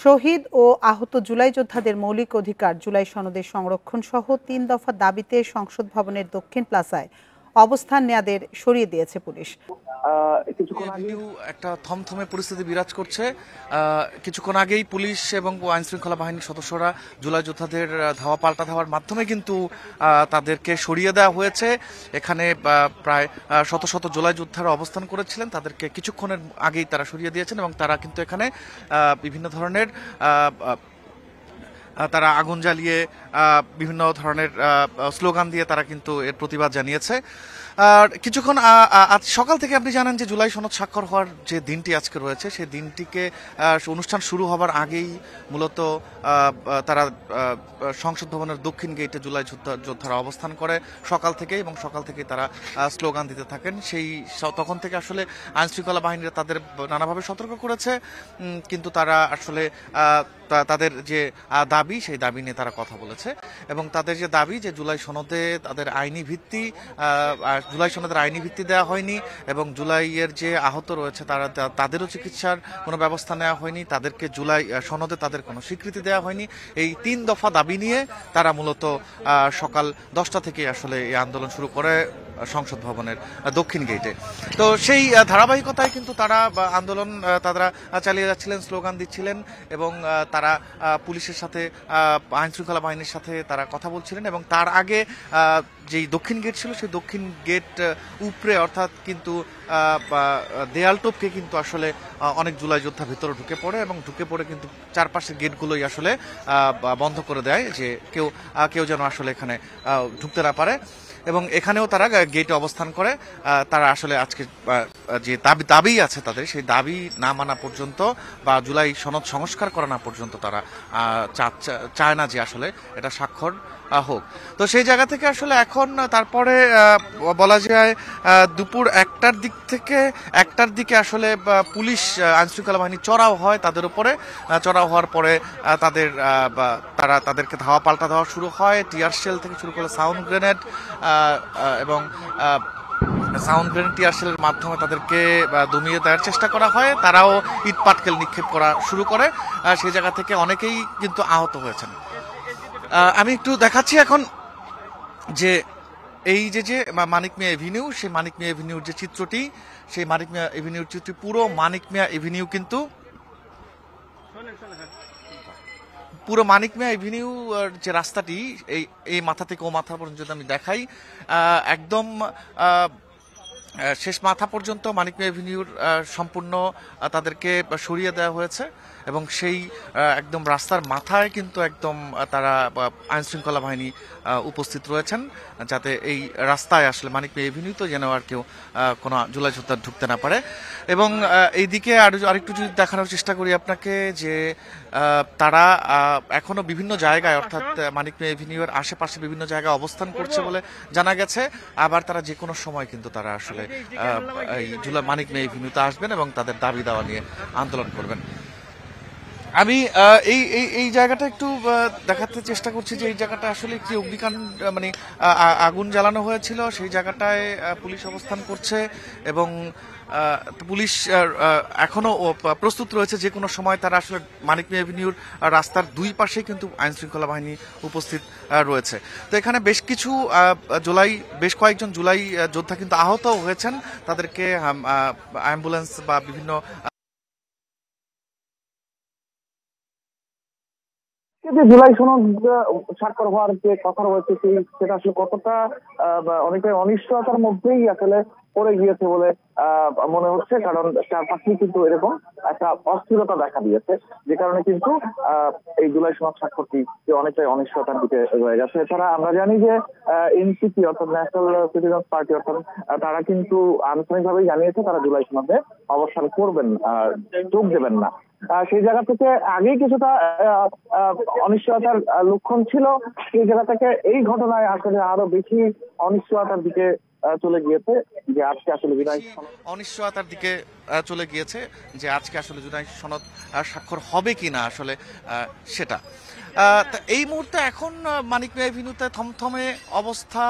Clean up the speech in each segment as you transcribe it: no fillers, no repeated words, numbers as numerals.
শহীদ ও আহত জুলাই যোদ্ধাদের মৌলিক অধিকার জুলাই সনদের সংরক্ষণ সহ ৩ দফা দাবিতে সংসদ ভবনের দক্ষিণ প্লাজায় অবস্থান নেয়াদের সরিয়ে দিয়েছে পুলিশ। কিছুক্ষণ আগেও একটা থমথমে পরিস্থিতি বিরাজ করছে। কিছুক্ষণ আগেই পুলিশ এবং আইন শৃঙ্খলা বাহিনীর সদস্যরা জুলাই যোদ্ধাদের ধাওয়া পাল্টা ধাওয়ার মাধ্যমে কিন্তু তাদেরকে সরিয়ে দেওয়া হয়েছে। এখানে প্রায় শত শত জুলাই যোদ্ধারা অবস্থান করেছিলেন, তাদেরকে কিছুক্ষণের আগেই তারা সরিয়ে দিয়েছেন এবং তারা কিন্তু এখানে বিভিন্ন ধরনের তারা আগুন জ্বালিয়ে বিভিন্ন ধরনের স্লোগান দিয়ে তারা কিন্তু এর প্রতিবাদ জানিয়েছে। আর কিছুক্ষণ আজ সকাল থেকে আপনি জানেন যে জুলাই সনদ স্বাক্ষর হওয়ার যে দিনটি আজকে রয়েছে, সেই দিনটিকে অনুষ্ঠান শুরু হবার আগেই মূলত তারা সংসদ ভবনের দক্ষিণ গেটে জুলাই যোদ্ধারা অবস্থান করে সকাল থেকে, এবং সকাল থেকে তারা স্লোগান দিতে থাকেন। তখন থেকে আসলে আইন শৃঙ্খলা বাহিনীরা তাদের নানাভাবে সতর্ক করেছে, কিন্তু তারা আসলে তাদের যে দাবি, সেই দাবি নিয়ে তারা কথা বলেছে এবং তাদের যে দাবি যে জুলাই সনদে তাদের আইনি ভিত্তি, জুলাই সনদের আইনি ভিত্তি দেওয়া হয়নি এবং জুলাইয়ের যে আহত রয়েছে তাদেরও চিকিৎসার কোনো ব্যবস্থা নেওয়া হয়নি, তাদেরকে জুলাই সনদে তাদের কোনো স্বীকৃতি দেওয়া হয়নি। এই ৩ দফা দাবি নিয়ে তারা মূলত সকাল 10টা থেকে আসলে এই আন্দোলন শুরু করে সংসদ ভবনের দক্ষিণ গেটে। তো সেই ধারাবাহিকতায় কিন্তু তারা আন্দোলন তারা চালিয়ে যাচ্ছিলেন, স্লোগান দিচ্ছিলেন এবং তারা পুলিশের সাথে, আইন শৃঙ্খলা বাহিনীর সাথে তারা কথা বলছিলেন। এবং তার আগে যেই দক্ষিণ গেট ছিল, সেই দক্ষিণ গেট উপরে অর্থাৎ কিন্তু দেয়াল টপকে কিন্তু আসলে অনেক জুলাই যোদ্ধা ভিতরে ঢুকে পড়ে এবং ঢুকে পড়ে কিন্তু চারপাশের গেটগুলোই আসলে বন্ধ করে দেয়, যে কেউ যেন আসলে এখানে ঢুকতে না পারে। এবং এখানেও তারা গেটে অবস্থান করে। তারা আসলে আজকে যে দাবি আছে তাদের, সেই দাবি না মানা পর্যন্ত বা জুলাই সনদ সংস্কার করা না পর্যন্ত তারা চায় না যে আসলে এটা স্বাক্ষর হোক। তো সেই জায়গা থেকে আসলে এখন তারপরে বলা যায় দুপুর 1টার দিকে আসলে পুলিশ, আইন শৃঙ্খলা বাহিনী চড়াও হয় তাদের উপরে। চড়াও হওয়ার পরে তাদেরকে ধাওয়া পাল্টা দেওয়া শুরু হয়, টিয়ার শেল থেকে শুরু করে সাউন্ড গ্রেনেড এবং টিয়ার শেলের মাধ্যমে তাদেরকে দমিয়ে দেওয়ার চেষ্টা করা হয়। তারাও ইট পাটকেল নিক্ষেপ করা শুরু করে। সেই জায়গা থেকে অনেকেই কিন্তু আহত হয়েছেন। আমি একটু দেখাচ্ছি এখন যে এই যে মানিক মিয়া এভিনিউ, সেই মানিক মিয়া এভিনিউর যে চিত্রটি, সেই মানিক মিয়া এভিনিউর চিত্রটি, পুরো মানিক মিয়া এভিনিউ কিন্তু পুরো মানিক মিয়া এভিনিউ যে রাস্তাটি, এই মাথা থেকে ও মাথা পর্যন্ত যদি আমি দেখাই, একদম শেষ মাথা পর্যন্ত মানিক মিয়া এভিনিউর সম্পূর্ণ তাদেরকে সরিয়ে দেওয়া হয়েছে এবং সেই একদম রাস্তার মাথায় কিন্তু একদম তারা আইন শৃঙ্খলা বাহিনী উপস্থিত রয়েছেন, যাতে এই রাস্তায় আসলে মানিক মিয়া এভিনিউ তো যেন আর কেউ কোনো জুলাই যোদ্ধা ঢুকতে না পারে। এবং এইদিকে আরেকটু যদি দেখানোর চেষ্টা করি আপনাকে, যে তারা এখনো বিভিন্ন জায়গায়, অর্থাৎ মানিক মিয়া এভিনিউর আশেপাশে বিভিন্ন জায়গায় অবস্থান করছে বলে জানা গেছে। আবার তারা যে কোনো সময় কিন্তু তারা আসলে এই মানিক মিয়া এভিনিউতে আসবেন এবং তাদের দাবি দাওয়া নিয়ে আন্দোলন করবেন। আমি এই জায়গাটা একটু দেখাতে চেষ্টা করছি যে এই জায়গাটা আসলে কি অগ্নিকাণ্ড, মানে আগুন জ্বালানো হয়েছিল, সেই জায়গাটায় পুলিশ অবস্থান করছে এবং পুলিশ এখনো প্রস্তুত রয়েছে যে কোনো সময় তারা আসলে মানিক মিয়া এভিনিউর রাস্তার দুই পাশে কিন্তু আইন শৃঙ্খলা বাহিনী উপস্থিত রয়েছে। তো এখানে বেশ কয়েকজন জুলাই যোদ্ধা কিন্তু আহত হয়েছেন, তাদেরকে অ্যাম্বুলেন্স বা বিভিন্ন জুলাই সনদ স্বাক্ষর হওয়ার যে কথা রয়েছে, সেটা আসলে কতটা অনেকটাই অনিশ্চয়তার মধ্যেই আসলে পড়ে গিয়েছে বলে মনে হচ্ছে, কারণ চারপাশেই কিন্তু এরকম একটা অস্থিরতা দেখা দিয়েছে, যে কারণে কিন্তু এই জুলাই সনদ স্বাক্ষরটি অনেকটাই অনিশ্চয়তার দিকে রয়ে গেছে। এছাড়া আমরা জানি যে এনসিপি অর্থাৎ ন্যাশনাল সিটিজেন্স পার্টি অর্থাৎ তারা কিন্তু আনুষ্ঠানিকভাবেই জানিয়েছে তারা জুলাই সনদে অবস্থান করবেন, যোগ দেবেন না। সেই জায়গা থেকে আগেই কিছুটা অনিশ্চয়তার লক্ষণ ছিল, সেই জায়গা থেকে এই ঘটনায় আসলে আরো বেশি অনিশ্চয়তার দিকে চলে গিয়েছে, যে আজকে আসলে অনিশ্চয়তার দিকে চলে গিয়েছে যে আজকে আসলে জুলাই সনদ স্বাক্ষর হবে কিনা আসলে সেটা। এই মুহূর্তে এখন মানিক মিয়া এভিনিউতে থমথমে অবস্থা।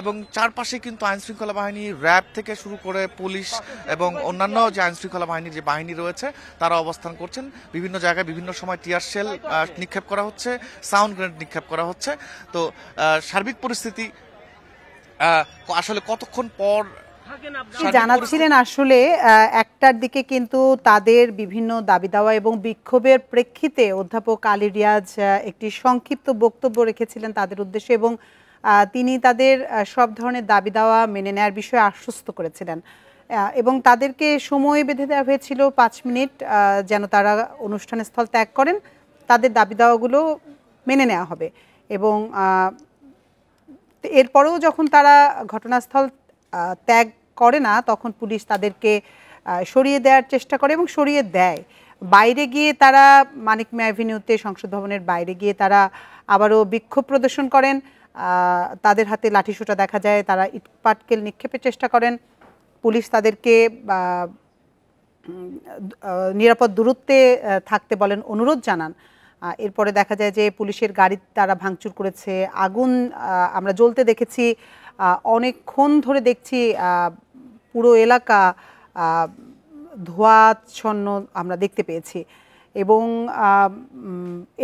এবং চারপাশে কিন্তু আইন শৃঙ্খলা বাহিনী, র্যাব থেকে শুরু করে পুলিশ এবং অন্যান্য যে আইন শৃঙ্খলা বাহিনীর যে বাহিনী রয়েছে তারা অবস্থান করছেন। বিভিন্ন জায়গায় বিভিন্ন সময় টিয়ার শেল নিক্ষেপ করা হচ্ছে, সাউন্ড গ্রেনেড নিক্ষেপ করা হচ্ছে। তো সার্বিক পরিস্থিতি আসলে কতক্ষণ পর জানাচ্ছিলেন আসলে একটার দিকে কিন্তু তাদের বিভিন্ন দাবি দাওয়া এবং বিক্ষোভের প্রেক্ষিতে অধ্যাপক আলী রিয়াজ একটি সংক্ষিপ্ত বক্তব্য রেখেছিলেন তাদের উদ্দেশ্যে এবং তিনি তাদের সব ধরনের দাবি দাওয়া মেনে নেওয়ার বিষয়ে আশ্বস্ত করেছিলেন এবং তাদেরকে সময় বেঁধে দেওয়া হয়েছিল 5 মিনিট যেন তারা অনুষ্ঠান স্থল ত্যাগ করেন, তাদের দাবি দাওয়াগুলো মেনে নেওয়া হবে। এবং এরপরেও যখন তারা ঘটনাস্থল ত্যাগ করে না তখন পুলিশ তাদেরকে সরিয়ে দেওয়ার চেষ্টা করে এবং সরিয়ে দেয়। বাইরে গিয়ে তারা মানিক মিয়া অ্যাভিনিউতে, সংসদ ভবনের বাইরে গিয়ে তারা আবারও বিক্ষোভ প্রদর্শন করেন। তাদের হাতে লাঠিসোঁটা দেখা যায়, তারা ইটপাটকেল নিক্ষেপের চেষ্টা করেন। পুলিশ তাদেরকে নিরাপদ দূরত্বে থাকতে বলেন, অনুরোধ জানান। এরপরে দেখা যায় যে পুলিশের গাড়ি তারা ভাঙচুর করেছে, আগুন আমরা জ্বলতে দেখেছি, অনেকক্ষণ ধরে দেখছি পুরো এলাকা ধোঁয়াচ্ছন্ন আমরা দেখতে পেয়েছি। এবং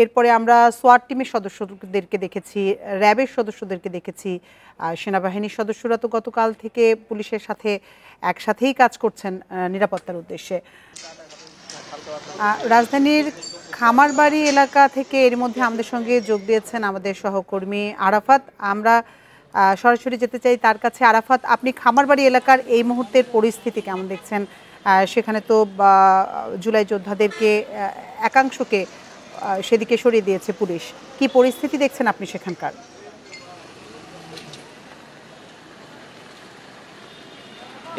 এরপরে আমরা সোয়াট টিমের সদস্যদেরকে দেখেছি, র্যাবের সদস্যদেরকে দেখেছি। সেনাবাহিনীর সদস্যরা তো গতকাল থেকে পুলিশের সাথে একসাথেই কাজ করছেন নিরাপত্তার উদ্দেশ্যে। রাজধানীর খামারবাড়ি এলাকা থেকে এর মধ্যে আমাদের সঙ্গে যোগ দিয়েছেন আমাদের সহকর্মী আরাফাত। আমরা সরাসরি যেতে চাই তার কাছে। আরাফাত, আপনি খামারবাড়ি এলাকার এই মুহূর্তের পরিস্থিতি কেমন দেখছেন? সেখানে তো জুলাই যোদ্ধাদেরকে একাংশকে সেদিকে সরিয়ে দিয়েছে পুলিশ, কি পরিস্থিতি দেখছেন আপনি সেখানকার?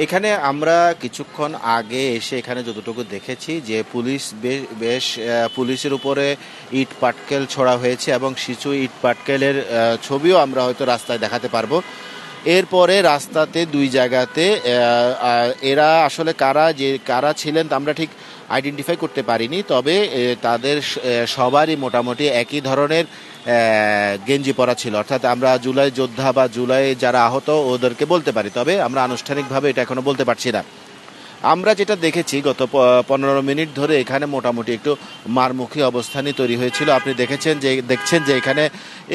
এখানে আমরা কিছুক্ষণ আগে এসে এখানে যতটুকু দেখেছি যে পুলিশের উপরে ইট পাটকেল ছোড়া হয়েছে এবং কিছু ইট পাটকেলের ছবিও আমরা হয়তো রাস্তায় দেখাতে পারবো। এরপরে রাস্তাতে 2 জায়গাতে এরা আসলে কারা ছিলেন আমরা ঠিক আইডেন্টিফাই করতে পারিনি, তবে তাদের সবারই মোটামুটি একই ধরনের গেঞ্জি পরা ছিল, অর্থাৎ আমরা জুলাই যোদ্ধা বা জুলাই যারা আহত ওদেরকে বলতে পারি, তবে আমরা আনুষ্ঠানিকভাবে এটা এখনো বলতে পারছি না। আমরা যেটা দেখেছি গত 15 মিনিট ধরে এখানে মোটামুটি একটু মারমুখী অবস্থানই তৈরি হয়েছিল। আপনি দেখছেন যে এখানে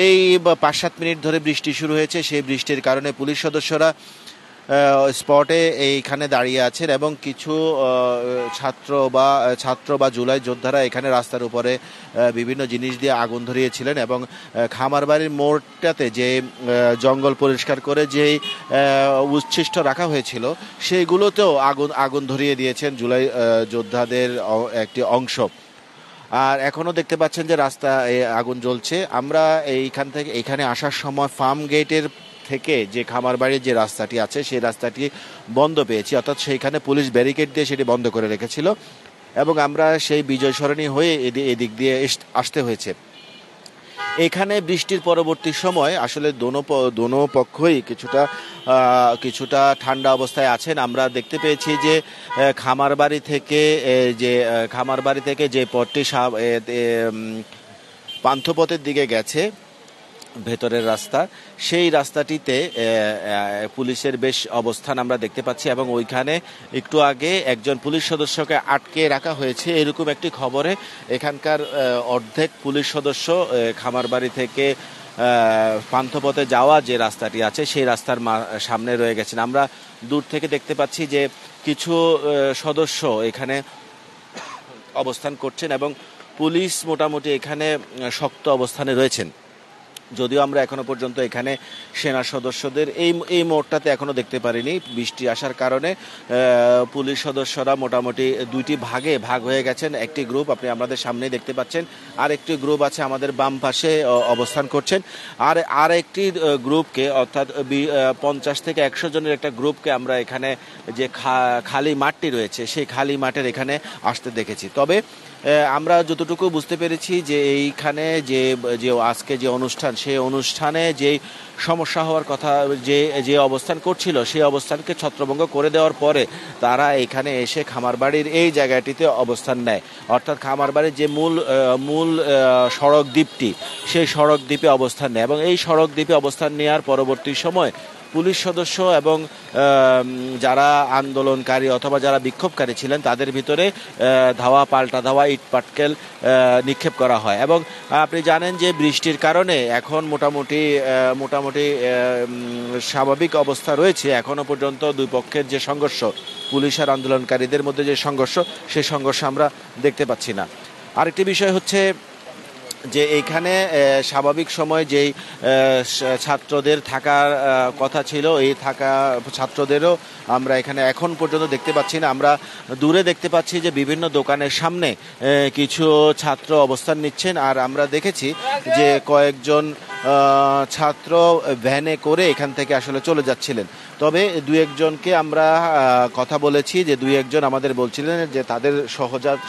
এই 5-7 মিনিট ধরে বৃষ্টি শুরু হয়েছে। সেই বৃষ্টির কারণে পুলিশ সদস্যরা স্পটে এইখানে দাঁড়িয়ে আছেন এবং কিছু ছাত্র বা জুলাই যোদ্ধারা এখানে রাস্তার উপরে বিভিন্ন জিনিস দিয়ে আগুন ধরিয়েছিলেন এবং খামারবাড়ির মোড়টাতে যে জঙ্গল পরিষ্কার করে যেই উচ্ছিষ্ট রাখা হয়েছিল সেইগুলোতেও আগুন ধরিয়ে দিয়েছেন জুলাই যোদ্ধাদের একটি অংশ। আর এখনো দেখতে পাচ্ছেন যে রাস্তায় আগুন জ্বলছে। আমরা এখানে আসার সময় ফার্ম গেটের থেকে যে খামারবাড়ির যে রাস্তাটি আছে সেই রাস্তাটি বন্ধ পেয়েছি, অর্থাৎ সেইখানে পুলিশ ব্যারিকেড দিয়ে সেটি বন্ধ করে রেখেছিল এবং আমরা সেই বিজয় সরণি হয়ে এদিক দিয়ে আসতে হয়েছে। এখানে বৃষ্টির পরবর্তী সময় আসলে দোনো পক্ষই কিছুটা ঠান্ডা অবস্থায় আছেন। আমরা দেখতে পেয়েছি যে খামারবাড়ি থেকে যে পথটি পান্থপথের দিকে গেছে ভেতরের রাস্তা, সেই রাস্তাটিতে পুলিশের বেশ অবস্থান আমরা দেখতে পাচ্ছি এবং ওইখানে একটু আগে একজন পুলিশ সদস্যকে আটকে রাখা হয়েছে এরকম একটি খবরে এখানকার অর্ধেক পুলিশ সদস্য খামারবাড়ি থেকে পান্থপথে যাওয়া যে রাস্তাটি আছে সেই রাস্তার সামনে রয়ে গেছেন। আমরা দূর থেকে দেখতে পাচ্ছি যে কিছু সদস্য এখানে অবস্থান করছেন এবং পুলিশ মোটামুটি এখানে শক্ত অবস্থানে রয়েছেন। যদিও আমরা এখনো পর্যন্ত এখানে সেনা সদস্যদের এই মোড়টাতে এখনো দেখতে পারিনি। বৃষ্টি আসার কারণে পুলিশ সদস্যরা মোটামুটি 2টি ভাগে ভাগ হয়ে গেছেন। একটি গ্রুপ আপনি আমাদের সামনেই দেখতে পাচ্ছেন, আর একটি গ্রুপ আছে আমাদের বাম পাশে অবস্থান করছেন, আর একটি গ্রুপকে অর্থাৎ 50 থেকে 100 জনের একটা গ্রুপকে আমরা এখানে যে খালি মাঠটি রয়েছে সেই খালি মাঠের এখানে আসতে দেখেছি। তবে আমরা যতটুকু বুঝতে পেরেছি যে এইখানে যে আজকে যে অনুষ্ঠান সেই অনুষ্ঠানে যে সমস্যা হওয়ার কথা যে অবস্থান করছিল সেই অবস্থানকে ছত্রভঙ্গ করে দেওয়ার পরে তারা এখানে এসে খামারবাড়ির এই জায়গাটিতে অবস্থান নেয়, অর্থাৎ খামারবাড়ির যে মূল সড়ক দ্বীপটি সেই সড়ক দ্বীপে অবস্থান নেয় এবং এই সড়ক দ্বীপে অবস্থান নেওয়ার পরবর্তী সময় পুলিশ সদস্য এবং যারা আন্দোলনকারী অথবা যারা বিক্ষোভকারী ছিলেন তাদের ভিতরে ধাওয়া পাল্টা ধাওয়া ইট পাটকেল নিক্ষেপ করা হয়। এবং আপনি জানেন যে বৃষ্টির কারণে এখন মোটামুটি স্বাভাবিক অবস্থা রয়েছে। এখনো পর্যন্ত দুই পক্ষের যে সংঘর্ষ, পুলিশ আর আন্দোলনকারীদের মধ্যে যে সংঘর্ষ, সেই সংঘর্ষ আমরা দেখতে পাচ্ছি না। আরেকটি বিষয় হচ্ছে যে এইখানে স্বাভাবিক সময় যেই ছাত্রদের থাকার কথা ছিল, এই থাকা ছাত্রদেরও আমরা এখানে এখন পর্যন্ত দেখতে পাচ্ছি না। আমরা দূরে দেখতে পাচ্ছি যে বিভিন্ন দোকানের সামনে কিছু ছাত্র অবস্থান নিচ্ছেন। আর আমরা দেখেছি যে কয়েকজন ছাত্র ভ্যানে করে এখান থেকে আসলে চলে যাচ্ছিলেন। তবে দু একজনকে আমরা কথা বলেছি, যে দুই একজন আমাদের বলছিলেন যে তাদের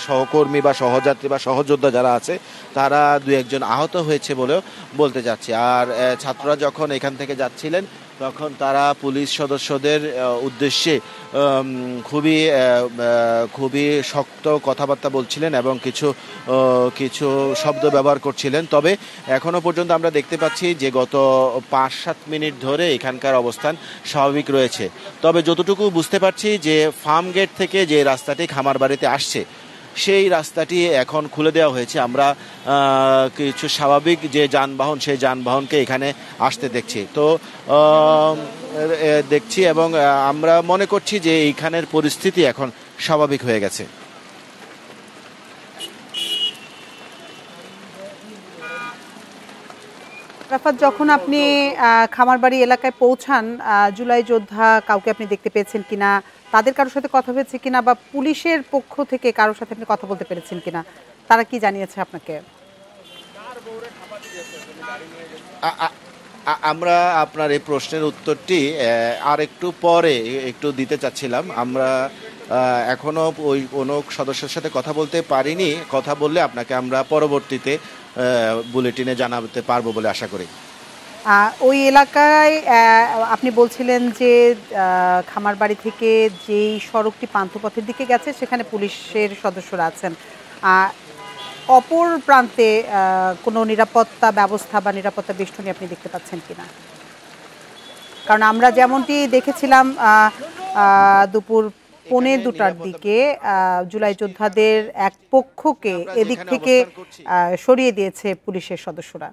সহকর্মী বা সহযাত্রী বা সহযোদ্ধা যারা আছে তারা দু একজন আহত হয়েছে বলেও বলতে যাচ্ছে। আর ছাত্ররা যখন এখান থেকে যাচ্ছিলেন তখন তারা পুলিশ সদস্যদের উদ্দেশ্যে খুবই শক্ত কথাবার্তা বলছিলেন এবং কিছু শব্দ ব্যবহার করছিলেন। তবে এখনো পর্যন্ত আমরা দেখতে পাচ্ছি যে গত 5-7 মিনিট ধরে এখানকার অবস্থান স্বাভাবিক রয়েছে। তবে যতটুকু বুঝতে পারছি যে ফার্ম গেট থেকে যে রাস্তাটি খামারবাড়িতে আসছে সেই রাস্তাটি এখন খুলে দেওয়া হয়েছে। আমরা কিছু স্বাভাবিক যে যানবাহন, সেই যানবাহনকে এখানে আসতে দেখছি এবং আমরা মনে করছি যে এইখানের পরিস্থিতি এখন স্বাভাবিক হয়ে গেছে। রাফাত, যখন আপনি খামারবাড়ি এলাকায় পৌঁছান, জুলাই যোদ্ধা কাউকে আপনি দেখতে পেয়েছেন কিনা, তাদের কারোর সাথে কথা হয়েছে কিনা, বা পুলিশের পক্ষ থেকে কারোর সাথে আপনি কথা বলতে পেরেছেন কিনা, তারা কি জানিয়েছে আপনাকে? আমরা আপনার এই প্রশ্নের উত্তরটি আর একটু পরে দিতে চাচ্ছিলাম। আমরা এখনো ওই কোনো সদস্যের সাথে কথা বলতে পারিনি। কথা বললে আপনাকে আমরা পরবর্তীতে বুলেটিনে জানাতে পারবো বলে আশা করি। ওই এলাকায় আপনি বলছিলেন যে খামারবাড়ি থেকে যেই সড়কটি পান্থপথের দিকে গেছে সেখানে পুলিশের সদস্যরা আছেন। অপর প্রান্তে কোনো নিরাপত্তা ব্যবস্থা বা নিরাপত্তা বেষ্টনী আপনি দেখতে পাচ্ছেন কিনা? কারণ আমরা যেমনটি দেখেছিলাম দুপুর 1:45টার দিকে জুলাই যোদ্ধাদের এক পক্ষকে এদিক থেকে সরিয়ে দিয়েছে পুলিশের সদস্যরা।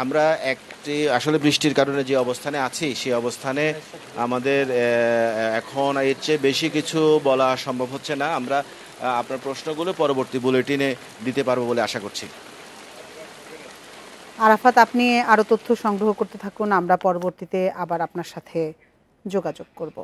আমরা আসলে বৃষ্টির কারণে যে অবস্থানে আছি সেই অবস্থানে আমাদের এখন এর চেয়ে বেশি কিছু বলা সম্ভব হচ্ছে না। আমরা আপনার প্রশ্নগুলো পরবর্তী বুলেটিনে দিতে পারবো বলে আশা করছি। আরাফাত, আপনি আরো তথ্য সংগ্রহ করতে থাকুন, আমরা পরবর্তীতে আবার আপনার সাথে যোগাযোগ করব।